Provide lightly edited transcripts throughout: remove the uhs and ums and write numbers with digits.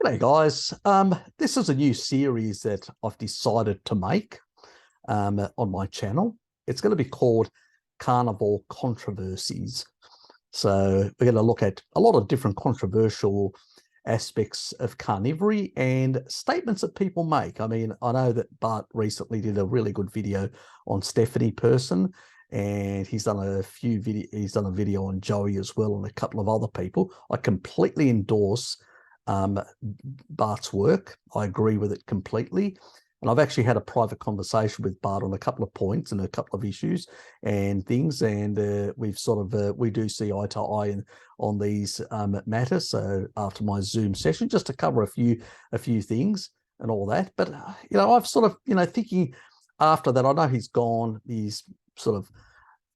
Hey guys, this is a new series that I've decided to make on my channel. It's going to be called Carnivore Controversies. So we're going to look at a lot of different controversial aspects of carnivory and statements that people make. I mean, I know that Bart recently did a really good video on Stephanie Person, and he's done he's done a video on Joey as well, and a couple of other people. I completely endorse Bart's work. I agree with it completely. And I've actually had a private conversation with Bart on a couple of points and a couple of issues and things. And we've sort of, we do see eye to eye on these matters. So after my Zoom session, just to cover a few things and all that. But, I've sort of, thinking after that, I know he's gone, he's sort of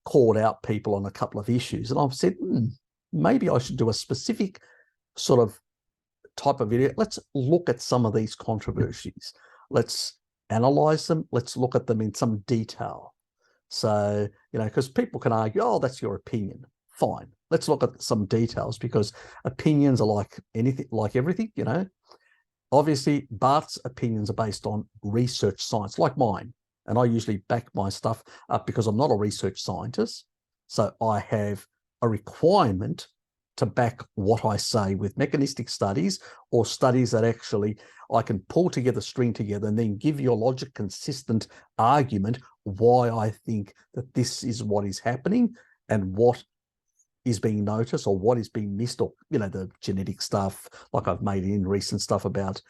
called out people on a couple of issues. And I've said, maybe I should do a specific sort of type of video. Let's look at some of these controversies. Let's analyze them. Let's look at them in some detail. So, because people can argue, oh, that's your opinion. Fine. Let's look at some details, because opinions are like anything, like everything, Obviously, Bart's opinions are based on research science, like mine. And I usually back my stuff up because I'm not a research scientist. So I have a requirement to back what I say with mechanistic studies, or studies that actually I can pull together, string together, and then give you a logic consistent argument why I think that this is what is happening and what is being noticed or what is being missed, or, the genetic stuff, like I've made in recent stuff about,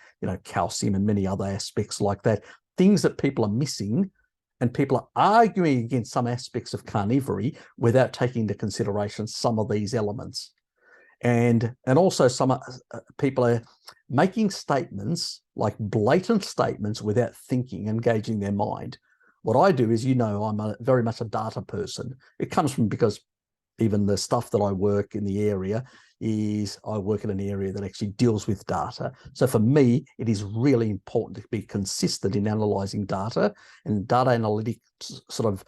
calcium and many other aspects like that, things that people are missing. And people are arguing against some aspects of carnivory without taking into consideration some of these elements. And also some people are making statements, like blatant statements, without thinking, engaging their mind. What I do is, I'm very much a data person. It comes from, because even the stuff that I work in the area is, I work in an area that actually deals with data. So for me, it is really important to be consistent in analyzing data, and data analytics sort of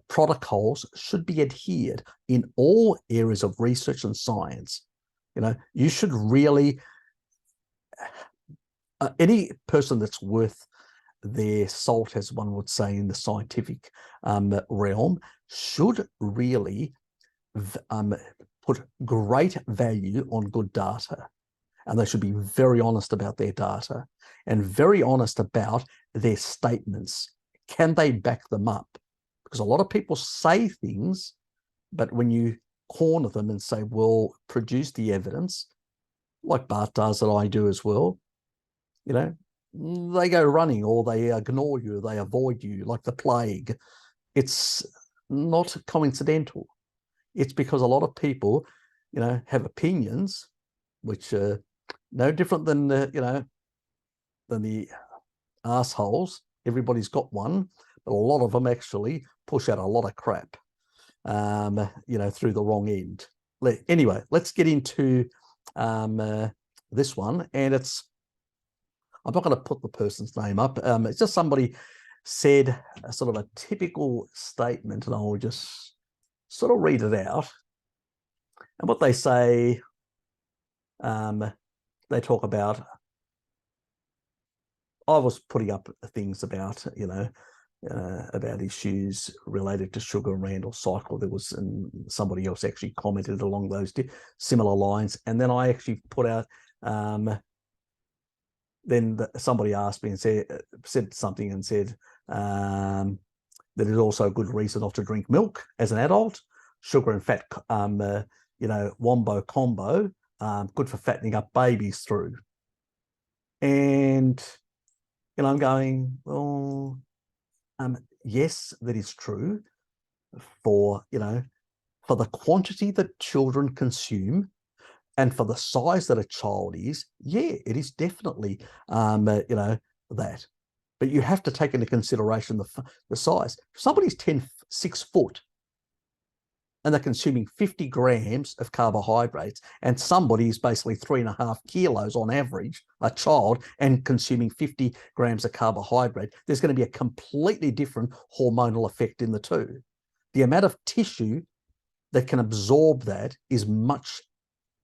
protocols should be adhered in all areas of research and science. You should really, any person that's worth their salt, as one would say in the scientific realm, should really put great value on good data. And they should be very honest about their data and very honest about their statements. Can they back them up? Because a lot of people say things, but when you corner them and say, well, produce the evidence, like Bart does and I do as well, they go running, or they ignore you, they avoid you like the plague. It's not coincidental. It's because a lot of people, have opinions, which are no different than than the assholes. Everybody's got one, but a lot of them actually push out a lot of crap, through the wrong end. Anyway, let's get into this one, and I'm not going to put the person's name up. It's just somebody said a sort of a typical statement, and I'll just sort of read it out. And what they say, they talk about, I was putting up things about, about issues related to sugar and Randall cycle. There was, and somebody else actually commented along those similar lines. And then I actually put out, somebody asked me and said something and said that it's also a good reason not to drink milk as an adult. Sugar and fat, wombo combo, good for fattening up babies through. And, I'm going, well, yes, that is true for, for the quantity that children consume and for the size that a child is. Yeah, it is definitely, that. But you have to take into consideration the size. If somebody's 6 foot and they're consuming 50 grams of carbohydrates, and somebody is basically 3.5 kilos on average, a child, and consuming 50 grams of carbohydrate, there's going to be a completely different hormonal effect in the two. The amount of tissue that can absorb that is much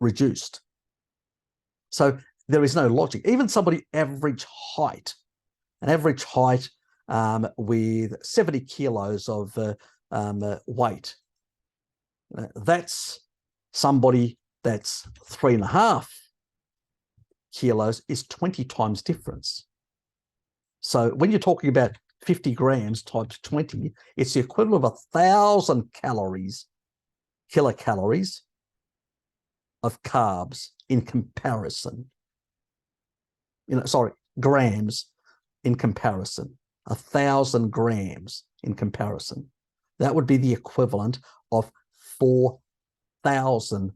reduced. So there is no logic. Even somebody average height, an average height with 70 kilos of weight, that's somebody that's 3.5 kilos is 20 times difference. So when you're talking about 50 grams times 20, it's the equivalent of 1,000 calories, kilocalories of carbs in comparison. Grams in comparison, 1,000 grams in comparison. That would be the equivalent of 4,000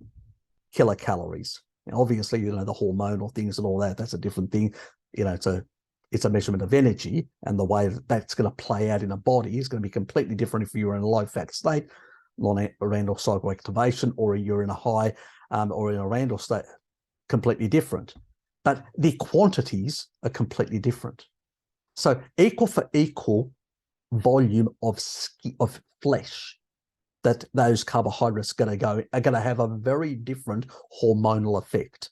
kilocalories. Now, obviously, the hormonal things and all that, that's a different thing. It's a measurement of energy, and the way that's going to play out in a body is going to be completely different if you're in a low-fat state, non-randal cycle activation, or you're in a high or in a randal state, completely different. But the quantities are completely different. So equal for equal volume of flesh that those carbohydrates are going to have a very different hormonal effect.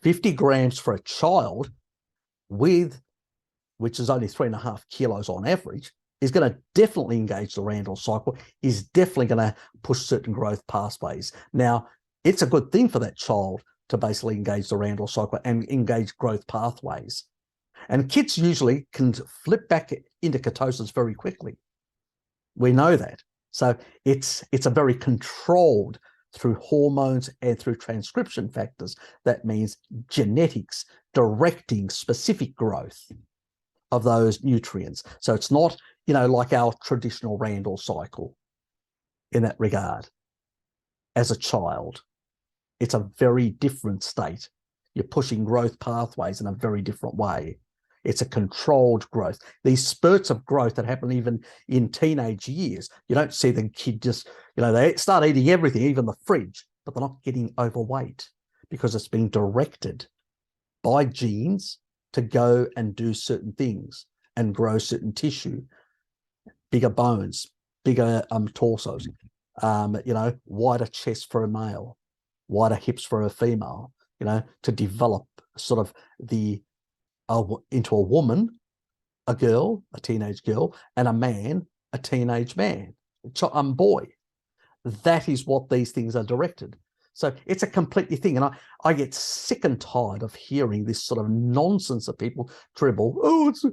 50 grams for a child which is only 3.5 kilos on average, is going to definitely engage the randal cycle, is definitely going to push certain growth pathways. Now, it's a good thing for that child to basically engage the randal cycle and engage growth pathways. And kids usually can flip back into ketosis very quickly. We know that. So it's a very controlled through hormones and through transcription factors. That means genetics directing specific growth of those nutrients. So it's not, like our traditional randal cycle in that regard. As a child, it's a very different state. You're pushing growth pathways in a very different way. It's a controlled growth. These spurts of growth that happen even in teenage years, you don't see the kid just, they start eating everything, even the fridge, but they're not getting overweight because it's being directed by genes to go and do certain things and grow certain tissue, bigger bones, bigger torsos, wider chest for a male, wider hips for a female, to develop sort of into a woman, a girl, a teenage girl, and a man, a teenage man, boy. That is what these things are directed. So it's a completely thing. And I get sick and tired of hearing this sort of nonsense that people dribble. Oh, it's,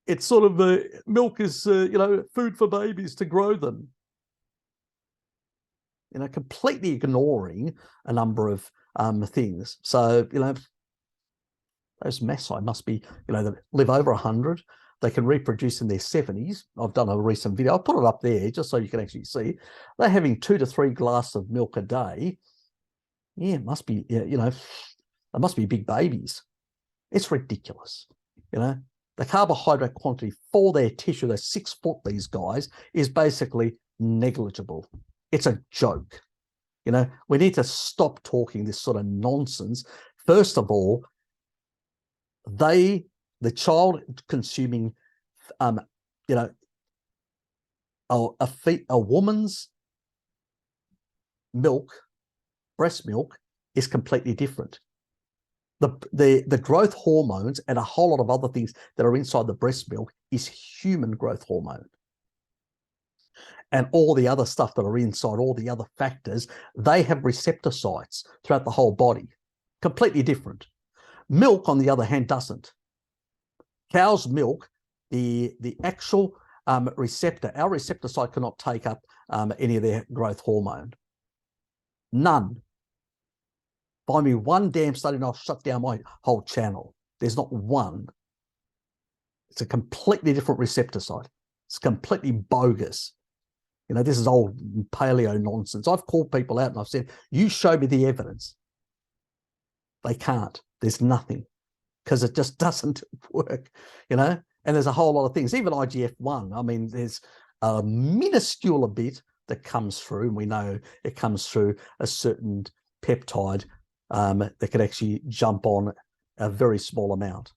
it's sort of, milk is, food for babies to grow them. Completely ignoring a number of things. So, those Maasai must be, they live over 100. They can reproduce in their 70s. I've done a recent video. I'll put it up there just so you can actually see. They're having 2 to 3 glasses of milk a day. Yeah, it must be, they must be big babies. It's ridiculous. The carbohydrate quantity for their tissue, they're 6 foot, these guys, is basically negligible. It's a joke. We need to stop talking this sort of nonsense. First of all, the child consuming, a woman's milk, breast milk, is completely different. The growth hormones and a whole lot of other things that are inside the breast milk is human growth hormone. And all the other stuff that are inside, all the other factors, they have receptor sites throughout the whole body. Completely different. Milk, on the other hand, doesn't. Cow's milk, the actual receptor, our receptor site cannot take up any of their growth hormone. None. Find me one damn study and I'll shut down my whole channel. There's not one. It's a completely different receptor site. It's completely bogus. This is old paleo nonsense. I've called people out and I've said, you show me the evidence. They can't. There's nothing, because it just doesn't work, And there's a whole lot of things, even IGF-1. I mean, there's a minuscule bit that comes through, and we know it comes through a certain peptide that could actually jump on a very small amount.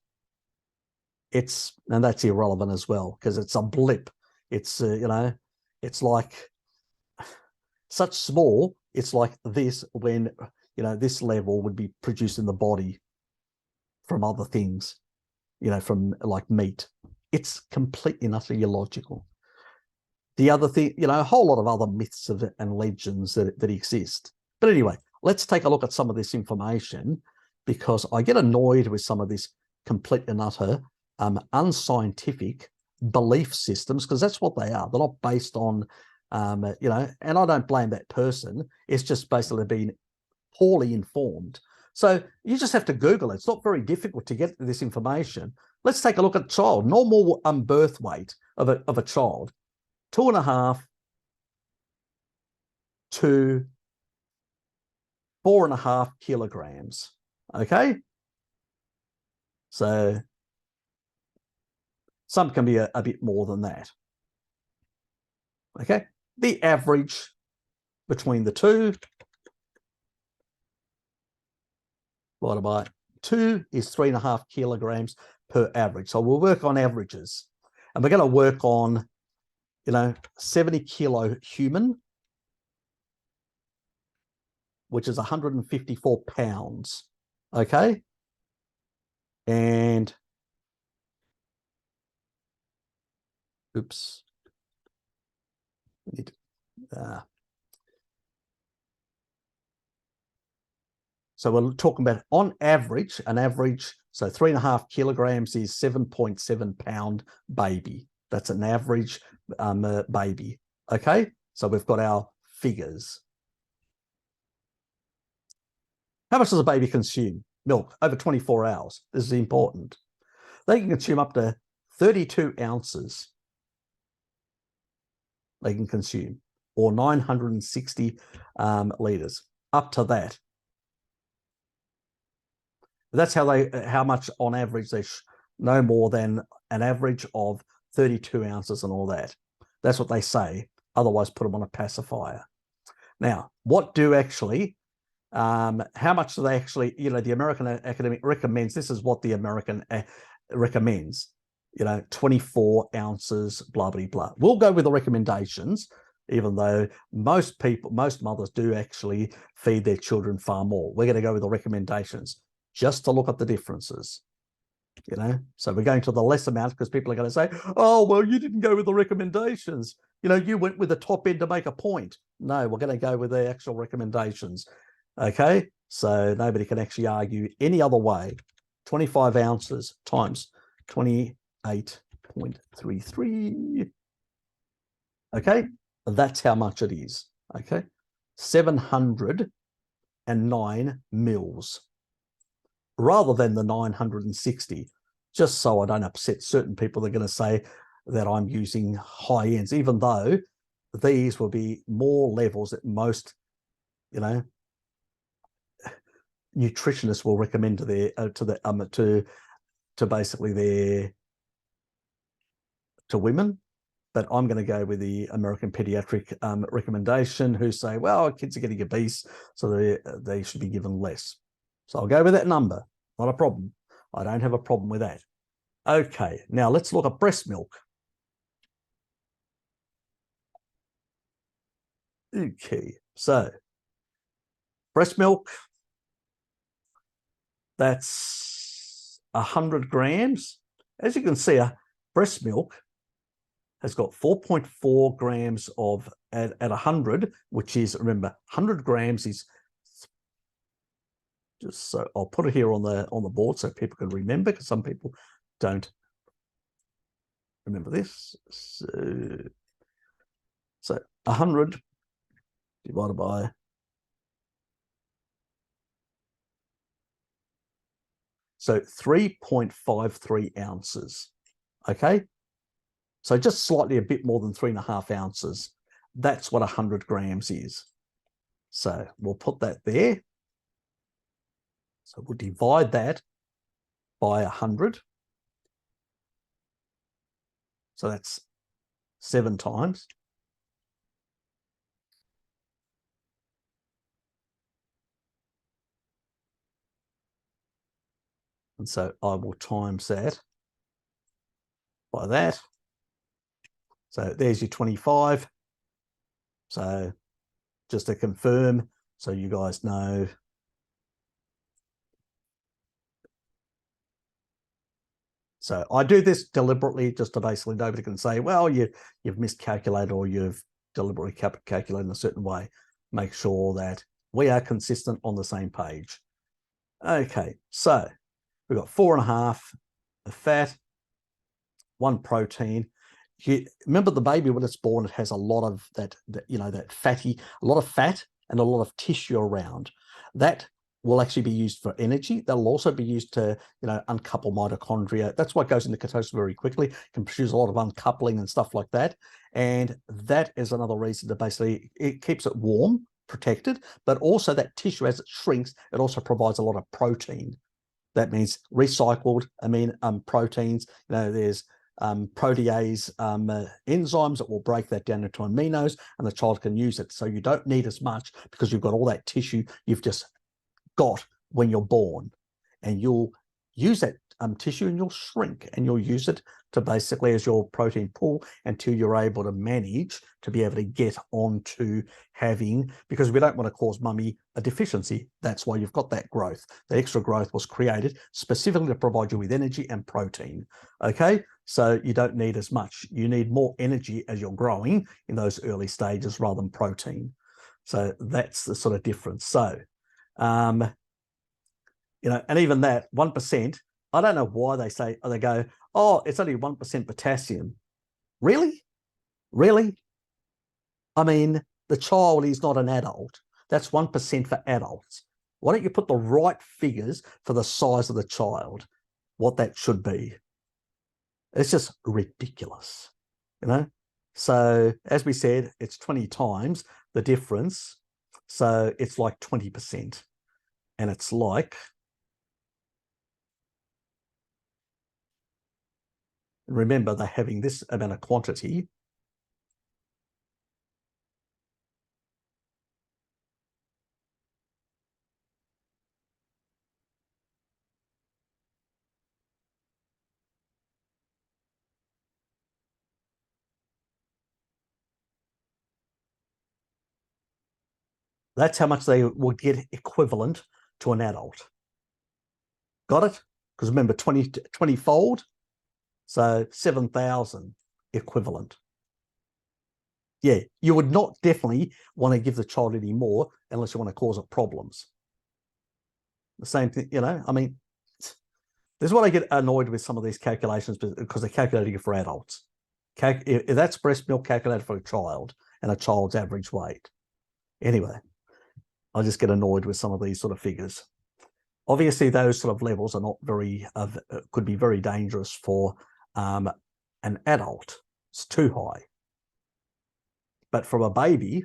And that's irrelevant as well, because it's a blip. It's, it's like such small. It's like this when this level would be produced in the body from other things, from like meat. It's completely and utterly illogical. The other thing, a whole lot of other myths and legends that exist. But anyway, let's take a look at some of this information, because I get annoyed with some of this complete and utter unscientific belief systems, because that's what they are. They're not based on, and I don't blame that person. It's just basically being poorly informed. So you just have to Google it. It's not very difficult to get this information. Let's take a look at child. Normal birth weight of a child, 2.5 to 4.5 kilograms. Okay. So some can be a bit more than that. Okay. The average between the two, divided by 2, is 3.5 kilograms per average. So we'll work on averages, and we're going to work on 70 kilo human, which is 154 pounds. Okay. And oops. So we're talking about on average, so 3.5 kilograms is 7.7 pound baby. That's an average baby. Okay. So we've got our figures. How much does a baby consume? Milk over 24 hours. This is important. They can consume up to 32 ounces. They can consume, or 960 litres, up to that. That's how much on average no more than an average of 32 ounces and all that. That's what they say. Otherwise, put them on a pacifier. Now, what do actually, how much do they actually, the American Academy recommends, this is what the American recommends, 24 ounces, blah, blah, blah. We'll go with the recommendations, even though most mothers do actually feed their children far more. We're going to go with the recommendations just to look at the differences, So we're going to the less amount because people are going to say, oh, well, you didn't go with the recommendations. You went with the top end to make a point. No, we're going to go with the actual recommendations. Okay, so nobody can actually argue any other way. 25 ounces times 28.33. Okay, that's how much it is. Okay, 709 mils rather than the 960, just so I don't upset certain people. They're going to say that I'm using high ends, even though these will be more levels that most, nutritionists will recommend to their to basically to women. But I'm going to go with the American Pediatric recommendation, who say, well, kids are getting obese, so they should be given less. So I'll go with that number. Not a problem. I don't have a problem with that. Okay, now let's look at breast milk. Okay, so breast milk, that's 100 grams. As you can see, breast milk has got 4.4 grams of at 100, which is, remember, 100 grams is, just so I'll put it here on the board so people can remember, because some people don't remember this. So 100 divided by 3.53 ounces. Okay, so just slightly a bit more than 3.5 ounces. That's what 100 grams is. So we'll put that there. So we'll divide that by 100. So that's 7 times. And so I will times that by that. So there's your 25. So just to confirm, so you guys know, So I do this deliberately just to basically nobody can say, well, you've miscalculated or you've deliberately calculated in a certain way. Make sure that we are consistent on the same page. Okay, so we've got 4.5 of fat, 1 protein. Remember the baby when it's born, it has a lot of that fatty, a lot of fat and a lot of tissue around. That will actually be used for energy. That'll also be used to, uncouple mitochondria. That's why it goes into ketosis very quickly, can produce a lot of uncoupling and stuff like that. And that is another reason to basically, it keeps it warm, protected, but also that tissue, as it shrinks, it also provides a lot of protein. That means recycled proteins. There's protease enzymes that will break that down into aminos, and the child can use it. So you don't need as much because you've got all that tissue you've just got when you're born, and you'll use that tissue and you'll shrink and you'll use it to basically as your protein pool until you're able to manage to be able to get onto having, because we don't want to cause mummy a deficiency. That's why you've got that growth. The extra growth was created specifically to provide you with energy and protein. Okay, so you don't need as much. You need more energy as you're growing in those early stages rather than protein. So that's the sort of difference. So and even that 1%, I don't know why they go, oh, it's only 1% potassium. Really? I mean, the child is not an adult. That's 1% for adults. Why don't you put the right figures for the size of the child, what that should be? It's just ridiculous, So as we said, it's 20 times the difference. So it's like 20%. And it's like, remember, they're having this amount of quantity. That's how much they would get equivalent to an adult. Got it? Because remember, 20-fold, so 7,000 equivalent. Yeah, you would not definitely want to give the child any more unless you want to cause it problems. The same thing, I mean, this is what I get annoyed with some of these calculations because they're calculating it for adults. If that's breast milk calculated for a child and a child's average weight. Anyway, I just get annoyed with some of these sort of figures. Obviously, those sort of levels are not could be very dangerous for an adult. It's too high. But from a baby,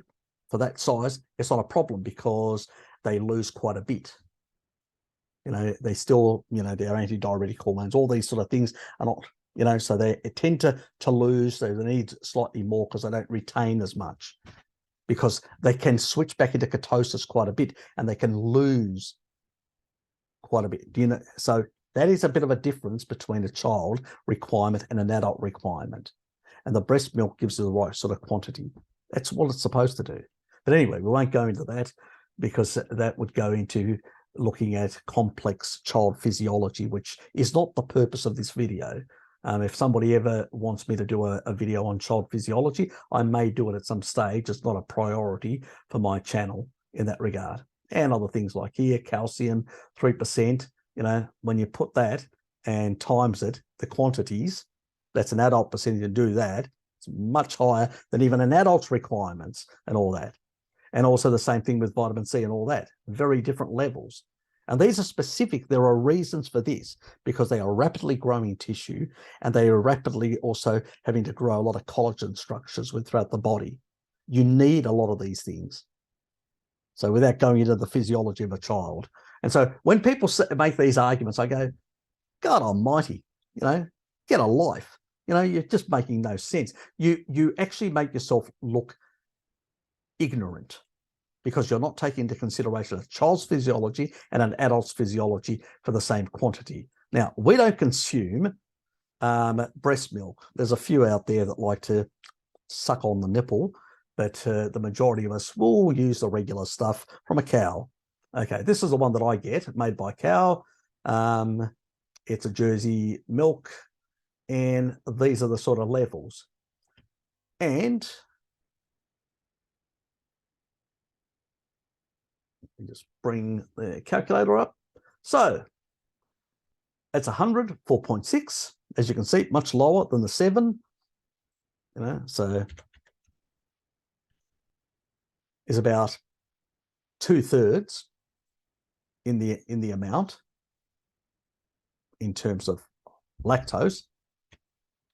for that size, it's not a problem because they lose quite a bit. They still, their antidiuretic hormones, all these sort of things are not, so they tend to lose. They need slightly more because they don't retain as much, because they can switch back into ketosis quite a bit and they can lose quite a bit. So that is a bit of a difference between a child requirement and an adult requirement. And the breast milk gives you the right sort of quantity. That's what it's supposed to do. But anyway, we won't go into that because that would go into looking at complex child physiology, which is not the purpose of this video. If somebody ever wants me to do a video on child physiology, I may do it at some stage. It's not a priority for my channel in that regard. And other things like here, calcium, 3%, when you put that and times it, the quantities, that's an adult percentage to do that. It's much higher than even an adult's requirements and all that. And also the same thing with vitamin C and all that. Very different levels. And these are specific. There are reasons for this because they are rapidly growing tissue and they are rapidly also having to grow a lot of collagen structures throughout the body. You need a lot of these things. So without going into the physiology of a child. And so when people make these arguments, I go, God almighty, get a life. You're just making no sense. You actually make yourself look ignorant because you're not taking into consideration a child's physiology and an adult's physiology for the same quantity. Now, we don't consume breast milk. There's a few out there that like to suck on the nipple, but the majority of us will use the regular stuff from a cow. Okay, this is the one that I get, made by cow. It's a Jersey milk. And these are the sort of levels. And let me just bring the calculator up. So it's 100, 4.6. As you can see, much lower than the 7. So is about 2/3 in the amount in terms of lactose.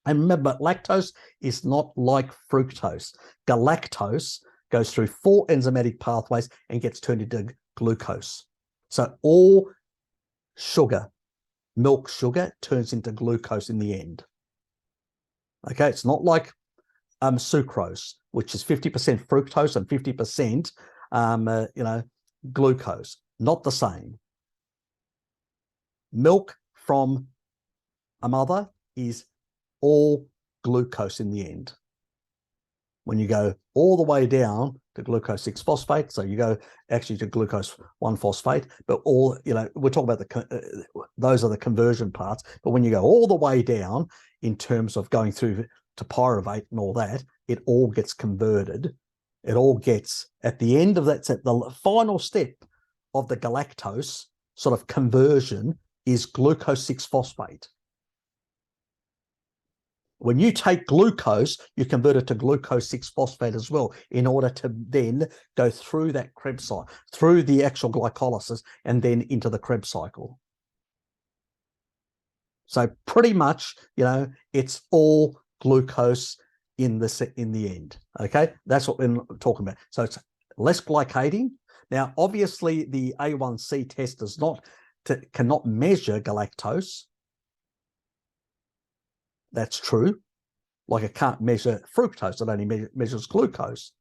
And remember, lactose is not like fructose. Galactose goes through 4 enzymatic pathways and gets turned into glucose. So all sugar, milk sugar, turns into glucose in the end. Okay, it's not like sucrose, which is 50% fructose and 50% glucose. Not the same. Milk from a mother is all glucose in the end. When you go all the way down to glucose 6-phosphate, so you go actually to glucose 1-phosphate, but all, we're talking about those are the conversion parts. But when you go all the way down in terms of going through to pyruvate and all that, it all gets converted. It all gets, at the end of that, the final step of the galactose sort of conversion is glucose 6-phosphate. When you take glucose, you convert it to glucose 6-phosphate as well in order to then go through that Krebs cycle, through the actual glycolysis, and then into the Krebs cycle. So pretty much, it's all glucose in the end. Okay, that's what we're talking about. So it's less glycating. Now, obviously, the A1C test cannot measure galactose. That's true. Like it can't measure fructose, it only measures glucose.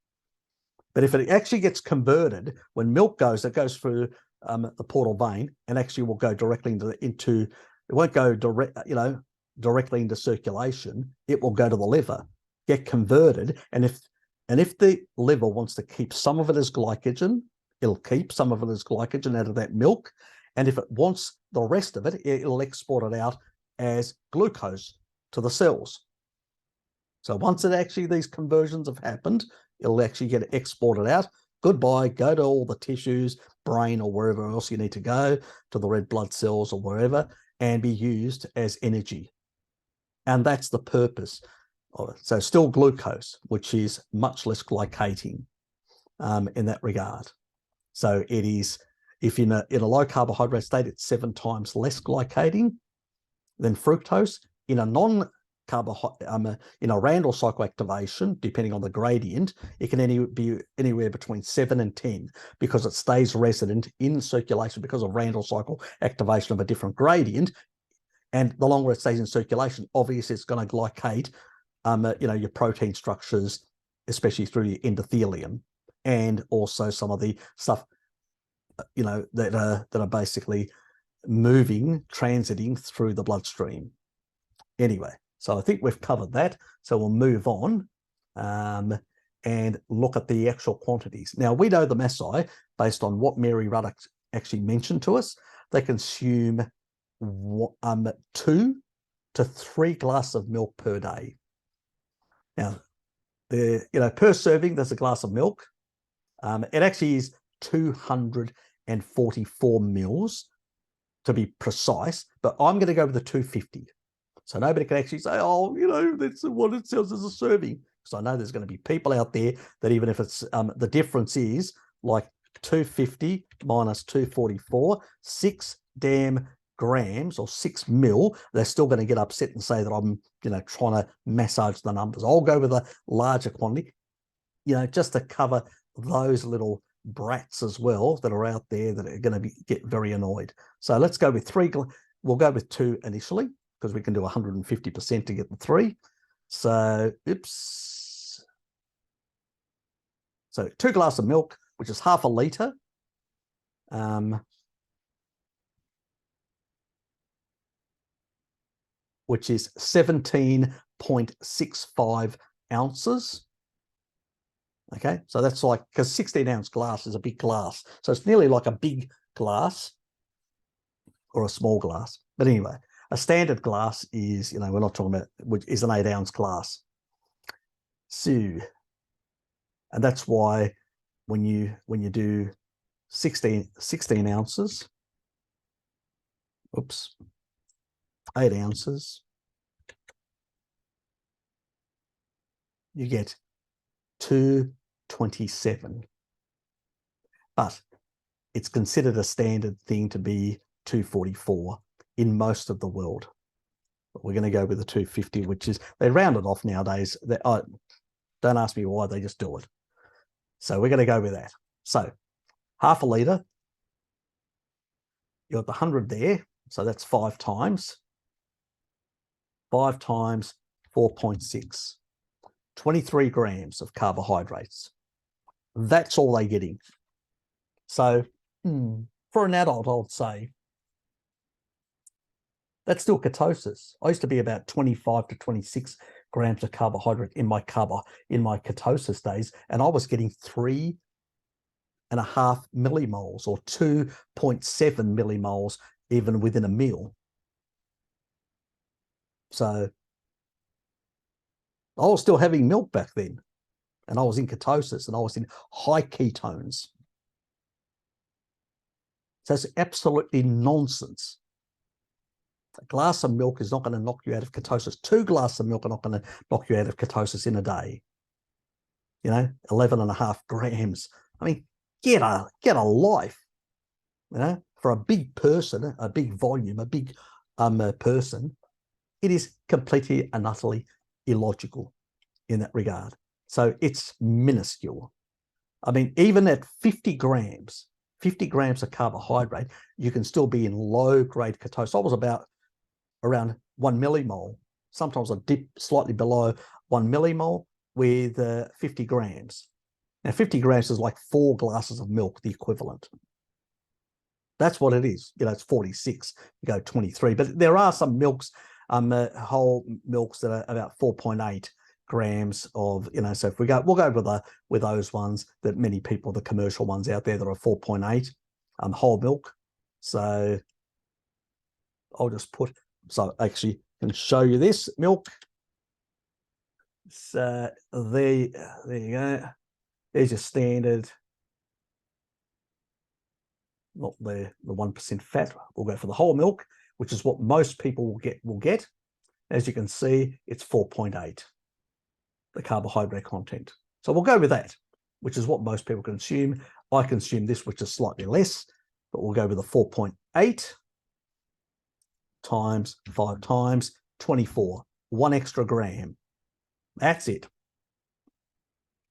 But if it actually gets converted, when milk goes, it goes through the portal vein and actually will go directly into it won't go directly into circulation. It will go to the liver, get converted, and if the liver wants to keep some of it as glycogen, it'll keep some of it as glycogen out of that milk. And if it wants the rest of it, it'll export it out as glucose to the cells. So once these conversions have happened, it'll actually get exported out. Goodbye, go to all the tissues, brain or wherever else you need to go, to the red blood cells or wherever, and be used as energy. And that's the purpose of it. So still glucose, which is much less glycating in that regard. So it is, if in a low carbohydrate state, it's 7 times less glycating than fructose. In a Randall cycle activation, depending on the gradient, it can be anywhere between 7 and 10 because it stays resident in circulation because of Randall cycle activation of a different gradient. And the longer it stays in circulation, obviously it's going to glycate, your protein structures, especially through the endothelium, and also some of the stuff, that are basically transiting through the bloodstream. Anyway, so I think we've covered that. So we'll move on and look at the actual quantities. Now, we know the Maasai, based on what Mary Ruddock actually mentioned to us, they consume 2 to 3 glasses of milk per day. Now, per serving, there's a glass of milk. It actually is 244 mils to be precise, but I'm going to go with the 250. So nobody can actually say, that's what it says as a serving. Because I know there's going to be people out there that even if it's the difference is like 250 minus 244, 6 damn grams or 6 mil, they're still going to get upset and say that I'm, trying to massage the numbers. I'll go with a larger quantity, just to cover those little brats as well that are out there that are going to get very annoyed. So let's go with 3. We'll go with 2 initially, because we can do 150% to get the 3. So, oops. So 2 glasses of milk, which is half a litre. Which is 17.65 ounces. Okay, so that's like, because 16-ounce glass is a big glass. So it's nearly like a big glass or a small glass. But anyway, a standard glass is, we're not talking about, which is an 8-ounce glass. So, and that's why when you do 16 ounces, 8 ounces, you get 227. But it's considered a standard thing to be 244 in most of the world. But we're going to go with the 250, which is, they round it off nowadays. Don't ask me why, they just do it. So we're going to go with that. So half a litre, you got the 100 there. So that's 5 times. 5 times 4.6. 23 grams of carbohydrates. That's all they're getting. So for an adult, I would say that's still ketosis. I used to be about 25 to 26 grams of carbohydrate in my ketosis days, and I was getting 3.5 millimoles or 2.7 millimoles even within a meal. So I was still having milk back then, and I was in ketosis, and I was in high ketones. So it's absolutely nonsense. A glass of milk is not going to knock you out of ketosis. 2 glasses of milk are not going to knock you out of ketosis in a day. 11.5 grams. I mean, get a life. For a big person, a big volume, a big person, it is completely and utterly illogical in that regard. So it's minuscule. I mean, even at 50 grams of carbohydrate, you can still be in low-grade ketosis. I was about around 1 millimole. Sometimes I dip slightly below 1 millimole with 50 grams. Now, 50 grams is like 4 glasses of milk, the equivalent. That's what it is. It's 46. You go 23. But there are some milks, whole milks that are about 4.8 grams of, so if we'll go with those ones that many people, the commercial ones out there that are 4.8 whole milk. So I'll just so actually I can show you this milk. So there you go. There's your standard, not the 1% fat. We'll go for the whole milk, which is what most people will get. As you can see, it's 4.8, the carbohydrate content. So we'll go with that, which is what most people consume. I consume this, which is slightly less, but we'll go with the 4.8 times 5 times 24, 1 extra gram. That's it.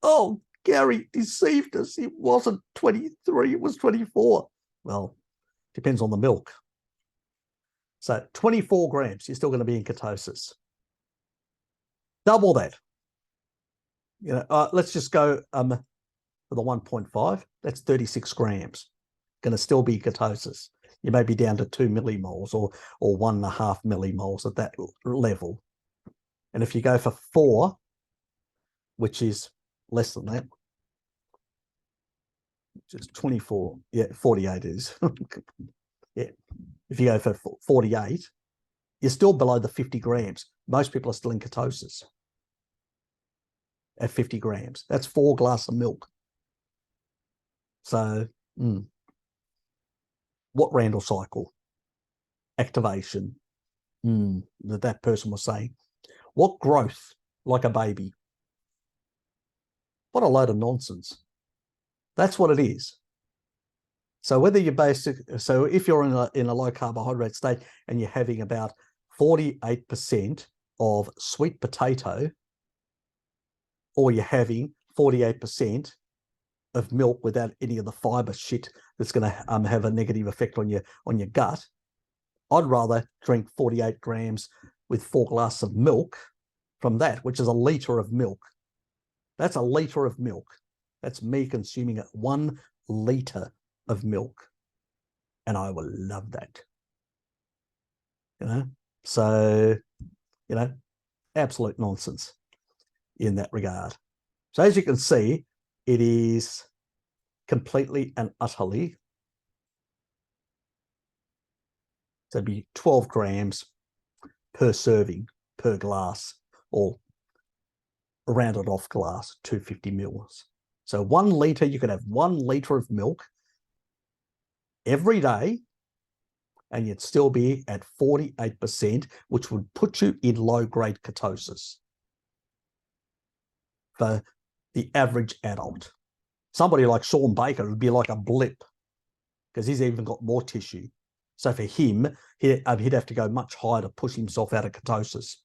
Oh, Gary deceived us. It wasn't 23, it was 24. Well, depends on the milk. So 24 grams, you're still going to be in ketosis. Double that. Let's just go for the 1.5. That's 36 grams. Going to still be ketosis. You may be down to 2 millimoles or 1.5 millimoles at that level. And if you go for 4, which is less than that, just 24, 48 is. Yeah. If you go for 48, you're still below the 50 grams. Most people are still in ketosis at 50 grams. That's 4 glasses of milk. So what Randall cycle? Activation. That person was saying. What growth? Like a baby. What a load of nonsense. That's what it is. So whether you're if you're in a low carbohydrate state and you're having about 48% of sweet potato, or you're having 48% of milk without any of the fiber shit that's going to have a negative effect on your gut, I'd rather drink 48 grams with 4 glasses of milk from that, which is a litre of milk. That's a litre of milk. That's me consuming 1 litre of milk. And I will love that. So, absolute nonsense in that regard. So as you can see, it is completely and utterly, so it'd be 12 grams per serving, per glass, or rounded off glass, 250 mils. So 1 litre, you could have 1 litre of milk every day, and you'd still be at 48%, which would put you in low-grade ketosis for the average adult. Somebody like Sean Baker would be like a blip because he's even got more tissue. So for him, he'd have to go much higher to push himself out of ketosis.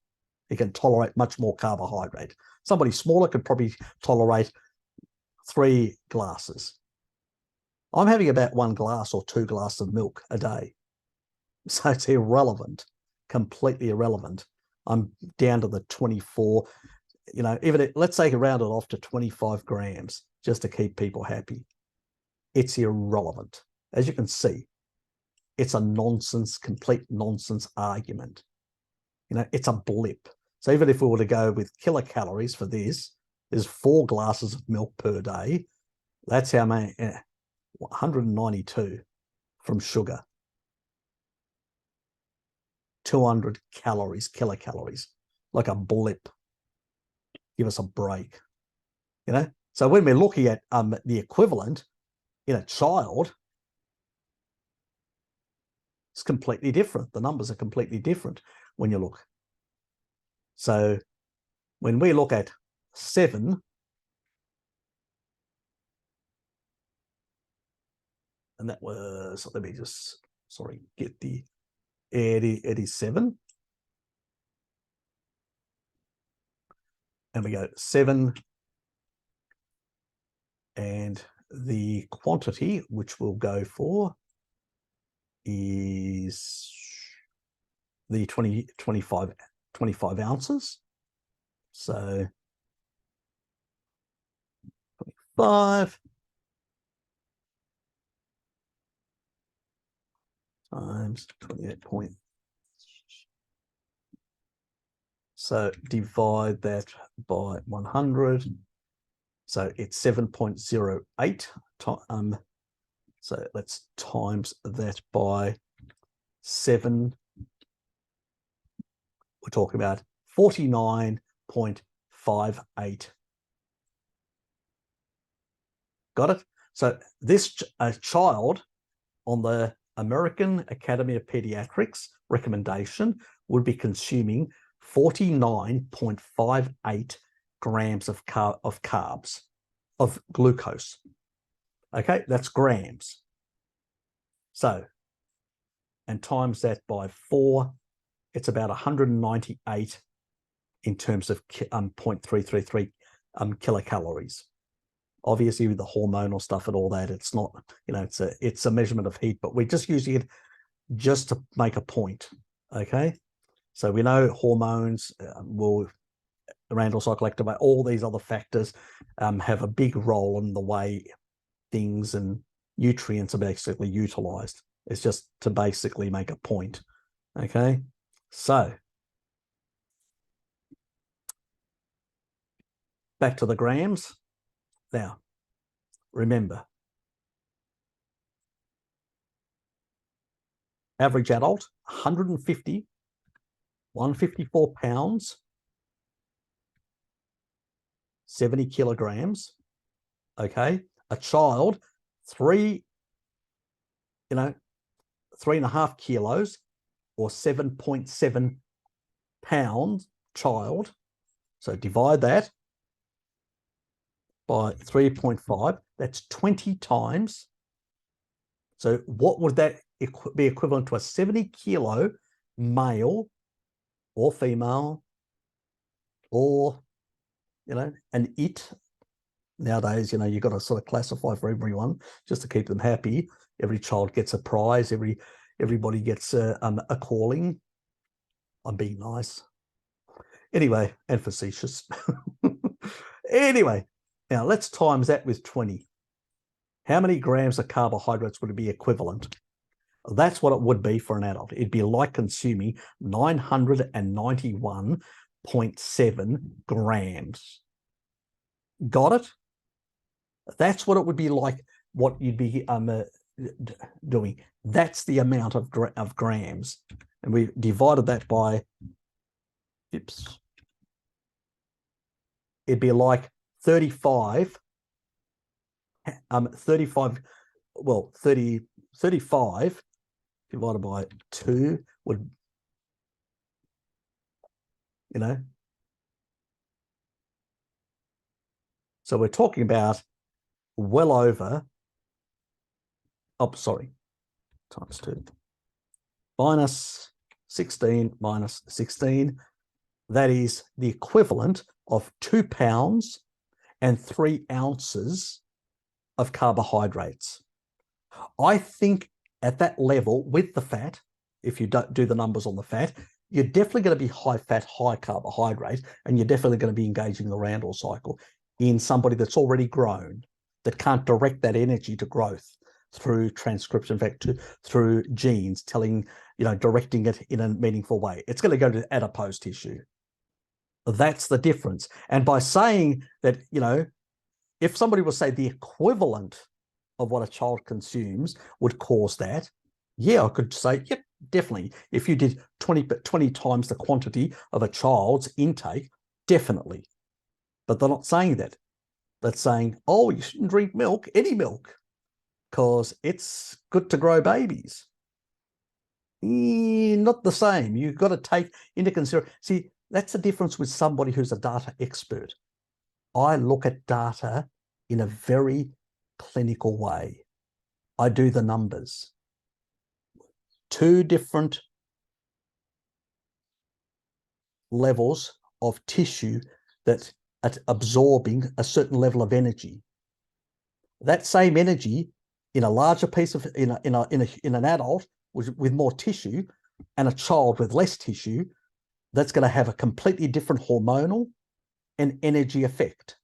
He can tolerate much more carbohydrate. Somebody smaller could probably tolerate 3 glasses. I'm having about 1 glass or 2 glasses of milk a day. So it's irrelevant, completely irrelevant. I'm down to the 24, even let's say round it off to 25 grams just to keep people happy. It's irrelevant. As you can see, it's a nonsense, complete nonsense argument. It's a blip. So even if we were to go with kilocalories for this, there's 4 glasses of milk per day. That's how many, 192 from sugar. 200 calories, kilocalories, like a blip. Give us a break, So when we're looking at the equivalent in a child, it's completely different. The numbers are completely different when you look. So when we look at 7, and that was, let me just, get the 87. And we go 7, and the quantity which we'll go for is the 25 ounces. So 25 times 28 point. So divide that by 100. So it's 7.08. So let's times that by 7. We're talking about 49.58. Got it? So this child on the American Academy of Pediatrics recommendation would be consuming 49.58 grams of carbs, of glucose. Okay, that's grams. So, and times that by 4, it's about 198 in terms of 0.333 kilocalories. Obviously, with the hormonal stuff and all that, it's not, it's a measurement of heat, but we're just using it just to make a point. Okay, so we know hormones will, Randall cycle activate, all these other factors have a big role in the way things and nutrients are basically utilized. It's just to basically make a point. Okay, so back to the grams. Now, remember, average adult, 154 pounds, 70 kilograms. Okay, a child, 3.5 kilos, or 7.7 pounds child. So divide that by 3.5. That's 20 times. So what would that be equivalent to? A 70 kilo male or female, or an it. Nowadays, you've got to sort of classify for everyone just to keep them happy. Every child gets a prize. Everybody gets a calling. I'm being nice. Anyway, and facetious. Anyway, now let's times that with 20. How many grams of carbohydrates would it be equivalent? That's what it would be for an adult. It'd be like consuming 991.7 grams. Got it? That's what it would be like, what you'd be doing. That's the amount of grams. And we divided that by Oops. It'd be like 35, 35 divided by 2 would, so we're talking about well over, times 2. Minus 16 minus 16. That is the equivalent of 2 pounds and 3 ounces of carbohydrates. I think at that level with the fat, if you don't do the numbers on the fat, you're definitely going to be high fat, high carbohydrate, and you're definitely going to be engaging the Randall cycle in somebody that's already grown, that can't direct that energy to growth through transcription, in fact, through genes directing it in a meaningful way. It's going to go to adipose tissue. That's the difference. And by saying that, if somebody will say the equivalent of what a child consumes would cause that, yeah, I could say, yep, definitely. If you did 20 times the quantity of a child's intake, definitely. But they're not saying that. They're saying, oh, you shouldn't drink milk, any milk, because it's good to grow babies. Not the same. You've got to take into consideration. See, that's the difference with somebody who's a data expert. I look at data in a very clinical way. I do the numbers. 2 different levels of tissue that are absorbing a certain level of energy. That same energy in a larger piece of in an adult with more tissue and a child with less tissue, that's going to have a completely different hormonal and energy effect.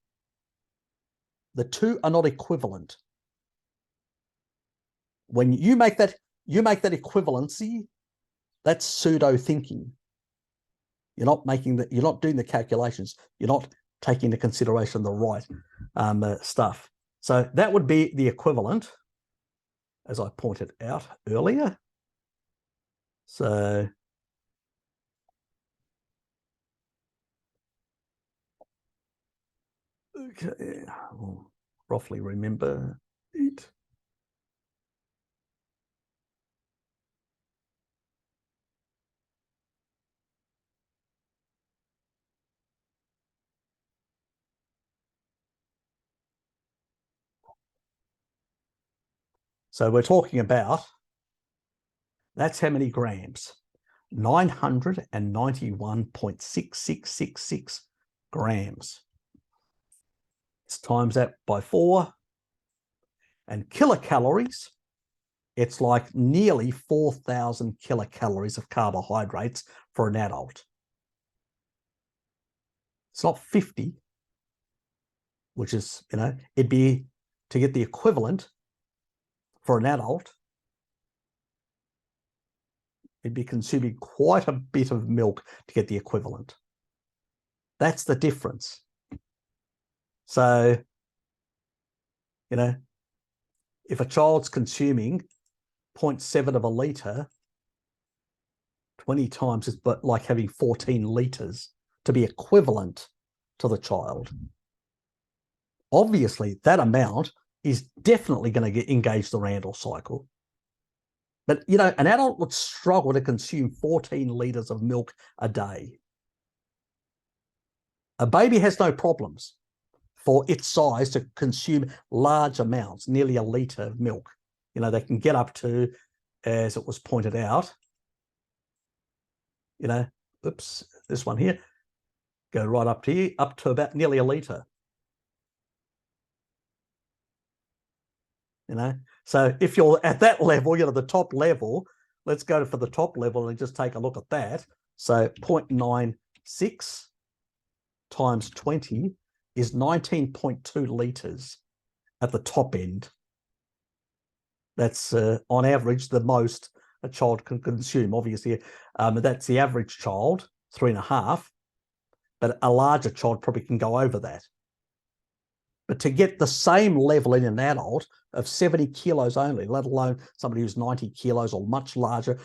The 2 are not equivalent. When you make that equivalency, that's pseudo thinking. You're not doing the calculations. You're not taking into consideration the right stuff. So that would be the equivalent, as I pointed out earlier. So okay, I'll roughly remember it. So we're talking about, that's how many grams? 991.6666 grams. Let's times that by 4. And kilocalories, it's like nearly 4,000 kilocalories of carbohydrates for an adult. It's not 50, which is, it'd be, to get the equivalent for an adult, it'd be consuming quite a bit of milk to get the equivalent. That's the difference. So, if a child's consuming 0.7 of a litre, 20 times is but like having 14 litres to be equivalent to the child. Obviously, that amount is definitely going to engage the Randall cycle. But, an adult would struggle to consume 14 litres of milk a day. A baby has no problems for its size to consume large amounts, nearly a litre of milk. They can get up to, as it was pointed out, oops, this one here, go right up to here, up to about nearly a litre. So if you're at that level, the top level, let's go for the top level and just take a look at that. So 0.96 times 20 is 19.2 litres at the top end. That's on average the most a child can consume. Obviously, that's the average child, 3.5, but a larger child probably can go over that. But to get the same level in an adult of 70 kilos only, let alone somebody who's 90 kilos or much larger,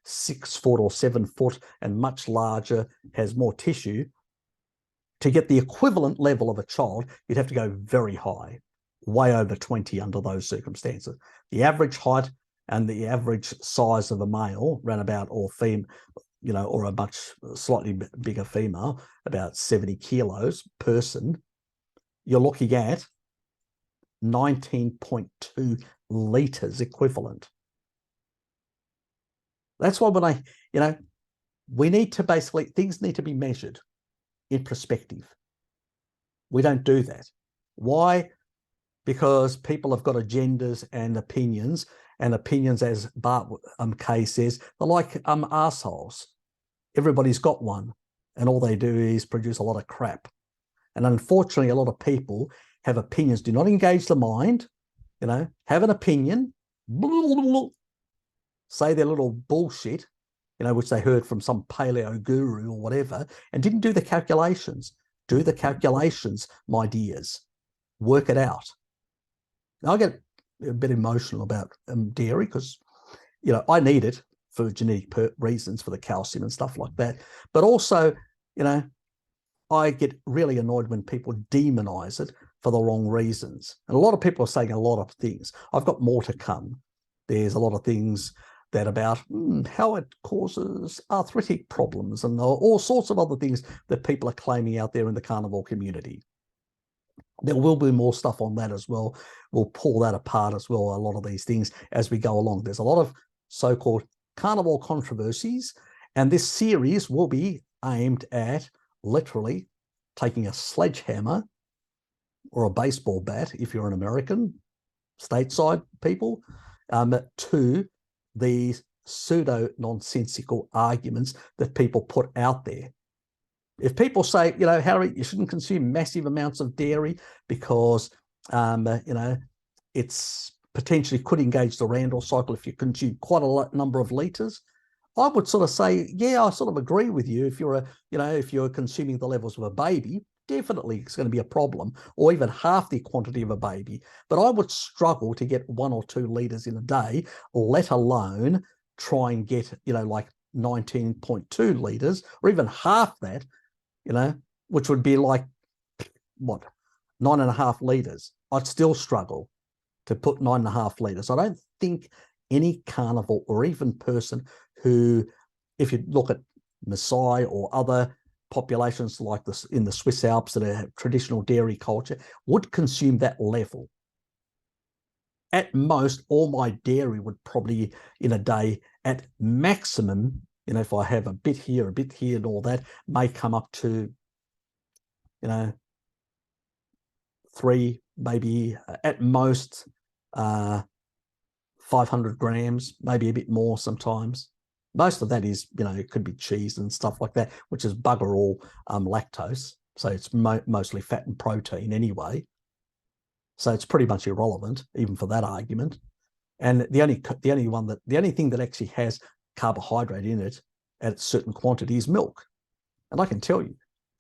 6 foot or 7 foot and much larger, has more tissue, to get the equivalent level of a child, you'd have to go very high, way over 20 under those circumstances. The average height and the average size of a male, round about, or female, or a much slightly bigger female, about 70 kilos person, you're looking at 19.2 litres equivalent. That's why when we need to basically, things need to be measured in perspective. We don't do that. Why? Because people have got agendas and opinions, as Bart Kay says, they're like arseholes. Everybody's got one, and all they do is produce a lot of crap. And unfortunately, a lot of people have opinions, do not engage the mind, have an opinion, say their little bullshit, which they heard from some paleo guru or whatever, and didn't do the calculations. Do the calculations, my dears. Work it out. Now, I get a bit emotional about dairy because, I need it for genetic reasons, for the calcium and stuff like that. But also, I get really annoyed when people demonize it for the wrong reasons. And a lot of people are saying a lot of things. I've got more to come. There's a lot of things that about how it causes arthritic problems and all sorts of other things that people are claiming out there in the carnivore community. There will be more stuff on that as well. We'll pull that apart as well, a lot of these things as we go along. There's a lot of so-called carnivore controversies, and this series will be aimed at literally taking a sledgehammer or a baseball bat, if you're an American, stateside people, to these pseudo-nonsensical arguments that people put out there. If people say, Harry, you shouldn't consume massive amounts of dairy because, it's potentially could engage the Randall cycle if you consume quite a number of litres, I would sort of say, yeah, I sort of agree with you. If you're consuming the levels of a baby, definitely it's going to be a problem, or even half the quantity of a baby. But I would struggle to get 1 or 2 litres in a day, let alone try and get, like 19.2 litres, or even half that, which would be like, 9.5 litres. I'd still struggle to put 9.5 litres. I don't think any carnivore or even person who, if you look at Maasai or other populations like this in the Swiss Alps that have traditional dairy culture, would consume that level. At most, all my dairy would probably in a day, at maximum, if I have a bit here and all that, may come up to, 3, maybe at most 500 grams, maybe a bit more sometimes. Most of that is, it could be cheese and stuff like that, which is bugger all lactose. So it's mostly fat and protein anyway. So it's pretty much irrelevant, even for that argument. And the only thing that actually has carbohydrate in it at a certain quantity is milk. And I can tell you,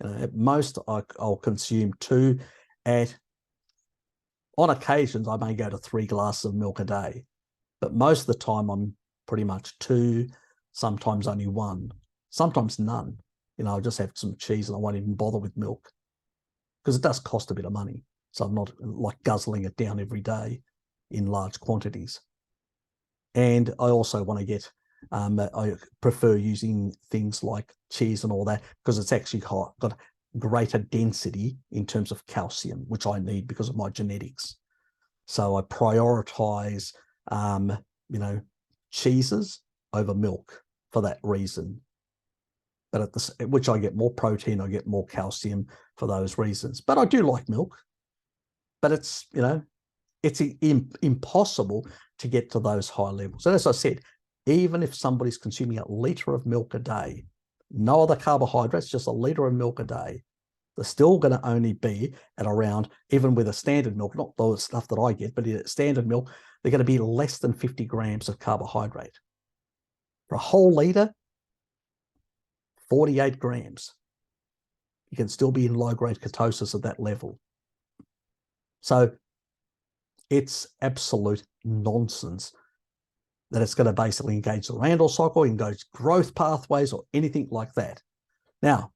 at most I'll consume 2. On occasions, I may go to 3 glasses of milk a day, but most of the time I'm pretty much 2, sometimes only 1, sometimes none. I'll just have some cheese and I won't even bother with milk because it does cost a bit of money. So I'm not like guzzling it down every day in large quantities. And I also want to get, I prefer using things like cheese and all that because it's actually got greater density in terms of calcium, which I need because of my genetics. So I prioritize, cheeses over milk for that reason. But which I get more protein, I get more calcium for those reasons. But I do like milk. But it's, it's impossible to get to those high levels. And as I said, even if somebody's consuming a litre of milk a day, no other carbohydrates, just a litre of milk a day, they're still going to only be at around, even with a standard milk, not the stuff that I get, but in standard milk, they're going to be less than 50 grams of carbohydrate. For a whole litre, 48 grams. You can still be in low-grade ketosis at that level. So it's absolute nonsense that it's going to basically engage the Randall cycle, engage growth pathways, or anything like that. Now,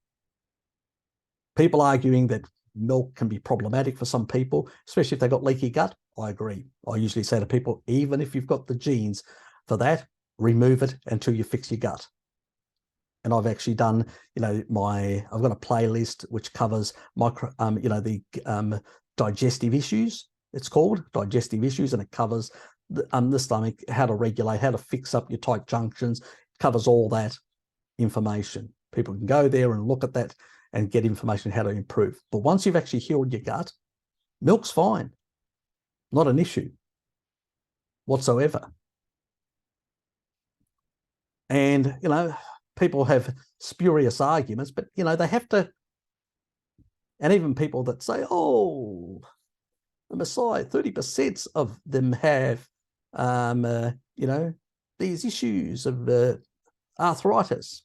people arguing that milk can be problematic for some people, especially if they've got leaky gut. I agree. I usually say to people, even if you've got the genes for that, remove it until you fix your gut. And I've actually done, I've got a playlist which covers the digestive issues. It's called digestive issues, and it covers the stomach, how to regulate, how to fix up your tight junctions. It covers all that information. People can go there and look at that and get information how to improve. But once you've actually healed your gut, milk's fine. Not an issue whatsoever. And, people have spurious arguments, but, they have to, and even people that say, oh, the Messiah, 30% of them have, these issues of arthritis.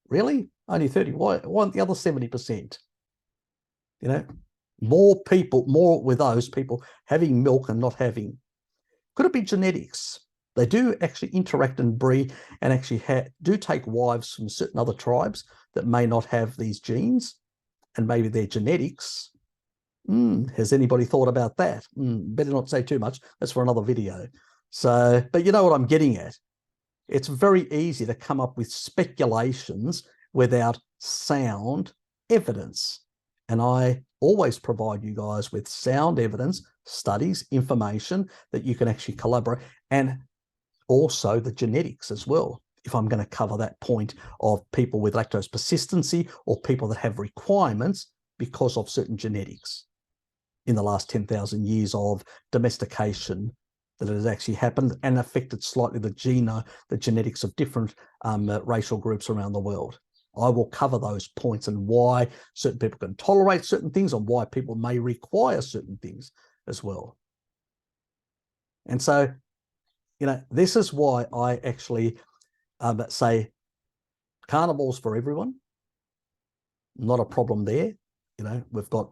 Really? Only 30? Why aren't the other 70%? More with those people having milk and not having. Could it be genetics? They do actually interact and breed and actually do take wives from certain other tribes that may not have these genes, and maybe their genetics. Has anybody thought about that? Better not say too much. That's for another video. So, but you know what I'm getting at? It's very easy to come up with speculations without sound evidence. And I always provide you guys with sound evidence, studies, information that you can actually collaborate, and also the genetics as well. If I'm going to cover that point of people with lactose persistency or people that have requirements because of certain genetics in the last 10,000 years of domestication that has actually happened and affected slightly the genetics of different racial groups around the world. I will cover those points and why certain people can tolerate certain things and why people may require certain things as well. And so, this is why I actually say carnivores for everyone. Not a problem there. We've got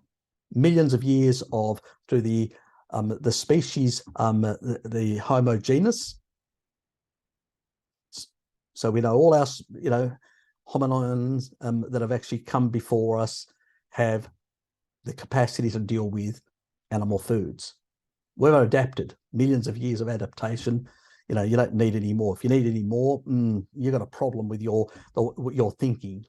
millions of years through the species, the Homo genus. So we know all our, hominins that have actually come before us have the capacity to deal with animal foods. We've adapted, millions of years of adaptation. You don't need any more. If you need any more, you've got a problem with your thinking.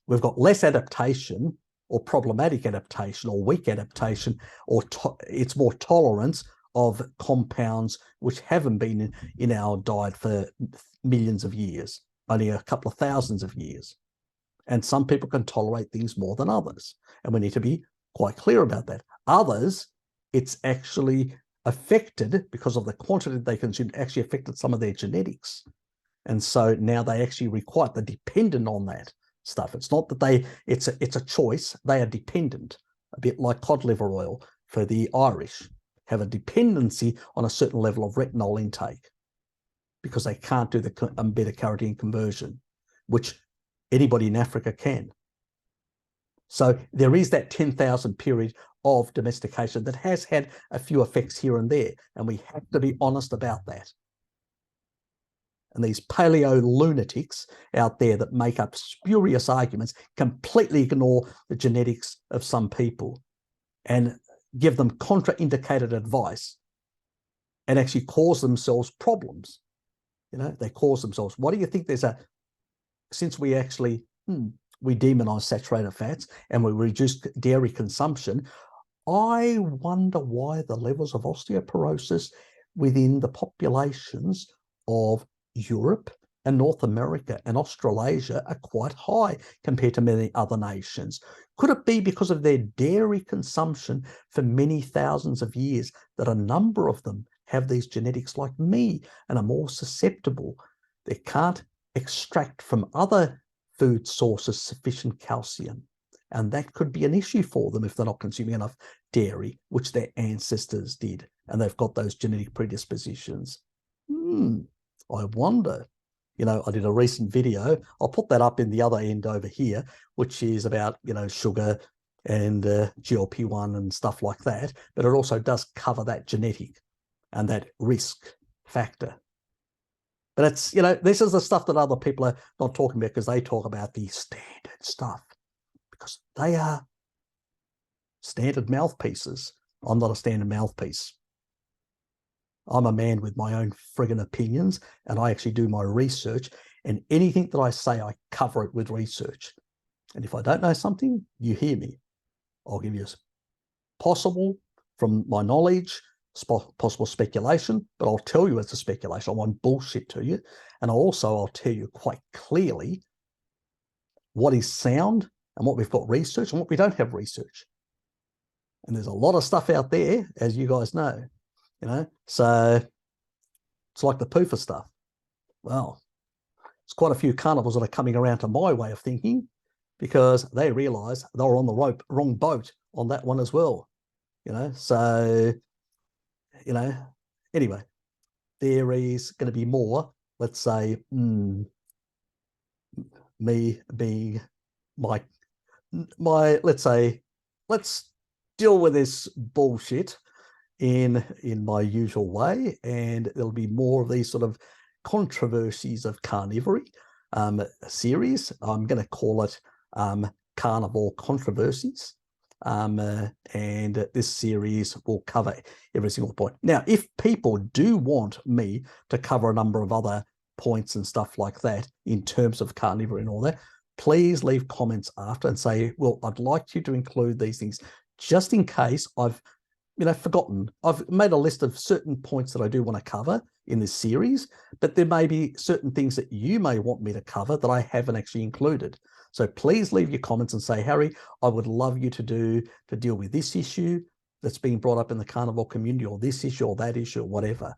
We've got less adaptation or problematic adaptation or weak adaptation, or it's more tolerance of compounds which haven't been in our diet for millions of years, only a couple of thousands of years. And some people can tolerate things more than others. And we need to be quite clear about that. Others, it's actually affected because of the quantity they consume, actually affected some of their genetics. And so now they actually require, they're dependent on that stuff. It's not that it's a choice. They are dependent, a bit like cod liver oil for the Irish, have a dependency on a certain level of retinol intake because they can't do the beta-carotene conversion, which anybody in Africa can. So there is that 10,000 period of domestication that has had a few effects here and there, and we have to be honest about that. And these paleo lunatics out there that make up spurious arguments completely ignore the genetics of some people and give them contraindicated advice and actually cause themselves problems. They cause themselves. What do you think since we actually, we demonize saturated fats and we reduce dairy consumption, I wonder why the levels of osteoporosis within the populations of Europe and North America and Australasia are quite high compared to many other nations. Could it be because of their dairy consumption for many thousands of years that a number of them have these genetics like me and are more susceptible? They can't extract from other food sources sufficient calcium. And that could be an issue for them if they're not consuming enough dairy, which their ancestors did, and they've got those genetic predispositions. I wonder. I did a recent video. I'll put that up in the other end over here, which is about, sugar and GLP-1 and stuff like that, but it also does cover that genetic and that risk factor. But it's, this is the stuff that other people are not talking about, because they talk about the standard stuff, because they are standard mouthpieces. I'm not a standard mouthpiece. I'm a man with my own friggin' opinions, and I actually do my research, and anything that I say, I cover it with research. And if I don't know something, you hear me. I'll give you possible, from my knowledge, possible speculation, but I'll tell you it's a speculation. I won't bullshit to you. And I'll tell you quite clearly what is sound and what we've got research and what we don't have research. And there's a lot of stuff out there, as you guys know, so it's like the PUFA stuff. Well, there's quite a few carnivores that are coming around to my way of thinking, because they realize they were on the wrong boat on that one as well. So, anyway, there is going to be more, let's say, me being my, let's say, let's deal with this bullshit in my usual way, and there'll be more of these sort of controversies of carnivory series. I'm going to call it Carnivore Controversies. And this series will cover every single point. Now, if people do want me to cover a number of other points and stuff like that in terms of carnivore and all that, please leave comments after and say, well, I'd like you to include these things, just in case I've forgotten. I've made a list of certain points that I do want to cover in this series, but there may be certain things that you may want me to cover that I haven't actually included. So please leave your comments and say, Harry, I would love you to deal with this issue that's being brought up in the carnivore community, or this issue or that issue, or whatever.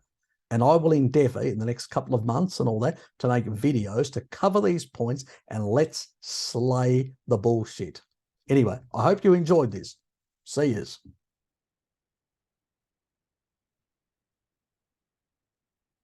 And I will endeavor in the next couple of months and all that to make videos to cover these points, and let's slay the bullshit. Anyway, I hope you enjoyed this. See yous.